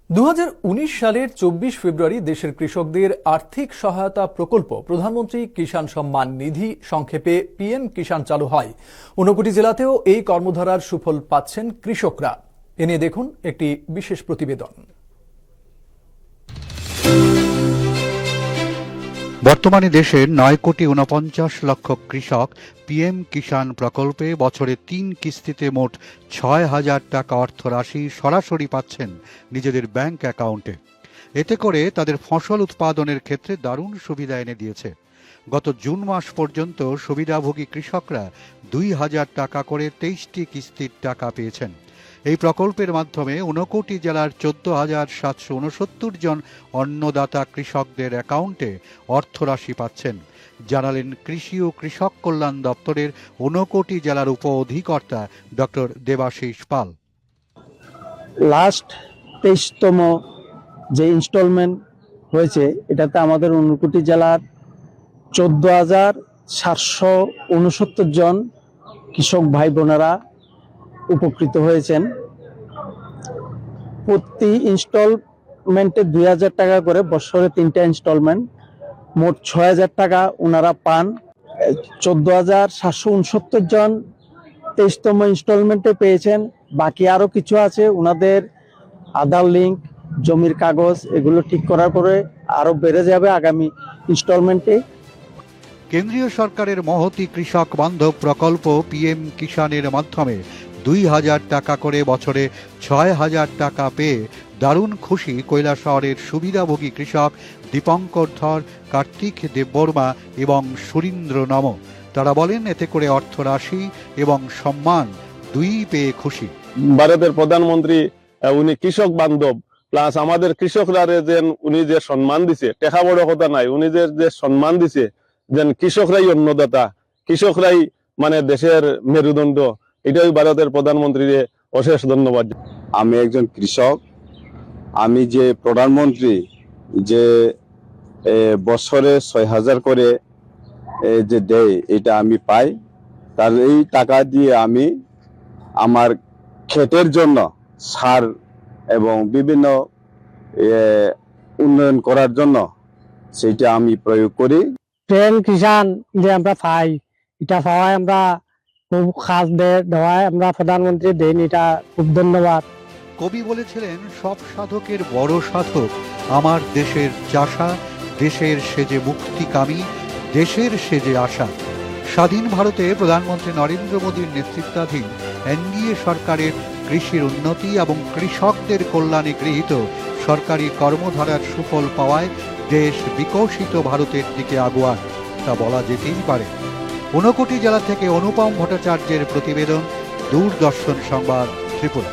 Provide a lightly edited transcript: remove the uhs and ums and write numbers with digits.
2019 সালের 24 ফেব্রুয়ারি দেশের কৃষকদের আর্থিক সহায়তা প্রকল্প প্রধানমন্ত্রী কিষাণ সম্মান নিধি সংক্ষেপে পিএম কিষাণ চালু হয়। 49 জেলাতেও এই কর্মধারার সুফল পাচ্ছেন কৃষকরা। এ নিয়ে দেখুন একটি বিশেষ প্রতিবেদন। বর্তমানে দেশের 9,49,00,000 কৃষক পিএম কিষাণ প্রকল্পে বছরে 3 কিস্তিতে মোট 6,000 টাকা অর্থরাশি সরাসরি পাচ্ছেন নিজেদের ব্যাংক অ্যাকাউন্টে। এতে করে তাদের ফসল উৎপাদনের ক্ষেত্রে দারুণ সুবিধা এনে দিয়েছে। গত জুন মাস পর্যন্ত সুবিধাভোগী কৃষকরা 2,000 টাকা করে 23টি কিস্তির টাকা পেয়েছেন। এই প্রকল্পের মাধ্যমে 59 জেলার 14,769 জন অন্নদাতা কৃষকদের অ্যাকাউন্টে অর্থরাশি পাচ্ছেন, জানালেন কৃষি ও কৃষক কল্যাণ দপ্তরের 59 জেলার উপ অধিকর্তা ডক্টর দেবাশিস পাল। লাস্ট 23তম যে ইনস্টলমেন্ট হয়েছে, এটাতে আমাদের 59 জেলার 14,769 জন কৃষক ভাই বোনেরা উপকৃত হয়েছেন। প্রতি ইনস্টলমেন্টে 2,000 টাকা করে, বছরে 3টা ইনস্টলমেন্ট, মোট 6,000 টাকা ওনারা পান। 14,769 জন 23তম ইনস্টলমেন্টে পেয়েছেন। বাকি আরো কিছু আছে, ওনাদের আধার লিঙ্ক, জমির কাগজ এগুলো ঠিক করার পরে আরো বেড়ে যাবে আগামী ইনস্টলমেন্টে। কেন্দ্রীয় সরকারের মহতী কৃষক বান্ধব প্রকল্প পিএম কিষাণের মাধ্যমে 2,000 টাকা করে বছরে 6,000 টাকা পেয়ে দারুণ খুশি কৈলাসহরের সুবিধাভোগী কৃষক দীপঙ্কর ধর, কার্তিক দেববর্মা এবং সুরীন্দ্র নম। তারা বলেন, এতে করে অর্থরাশি এবং সম্মান দুই পেয়ে খুশি। ভারতের প্রধানমন্ত্রী উনি কৃষক বান্ধব, প্লাস আমাদের কৃষকরা উনি যে সম্মান দিছে, টেকা বড় কথা নাই, উনি যে সম্মান দিছে, যেন কৃষকরাই অন্নদাতা, কৃষকরাই মানে দেশের মেরুদণ্ড, এটাই ভারতের প্রধানমন্ত্রীর অশেষ ধন্যবাদ। আমি একজন কৃষক, আমি যে প্রধানমন্ত্রী যে বছরে 6,000 করে যে দেয়, এটা আমি পাই। তার এই টাকা দিয়ে আমি আমার ক্ষেতের জন্য সার এবং বিভিন্ন উন্নয়ন করার জন্য সেটা আমি প্রয়োগ করি। পিএম কিষাণ যে আমরা পাই, এটা পাওয়ায় আমরা খুব খাস দেওয়ায় আমরা প্রধানমন্ত্রী দেন, এটা খুব ধন্যবাদ। কবি বলেছিলেন, সব সাধকের বড় সাধক আমার দেশের চাষা, দেশের সেজে মুক্তিকামী, দেশের সেজে আশা। স্বাধীন ভারতে প্রধানমন্ত্রী নরেন্দ্র মোদীর নেতৃত্বাধীন এনডিএ সরকারের কৃষির উন্নতি এবং কৃষকদের কল্যাণে গৃহীত সরকারি কর্মধারার সুফল পাওয়ায় দেশ বিকশিত ভারতের দিকে আগুয়ায়, তা বলা যেতেই পারে। 59 জেলা থেকে অনুপম ভট্টাচার্যের প্রতিবেদন, দূরদর্শন সংবাদ, ত্রিপুরা।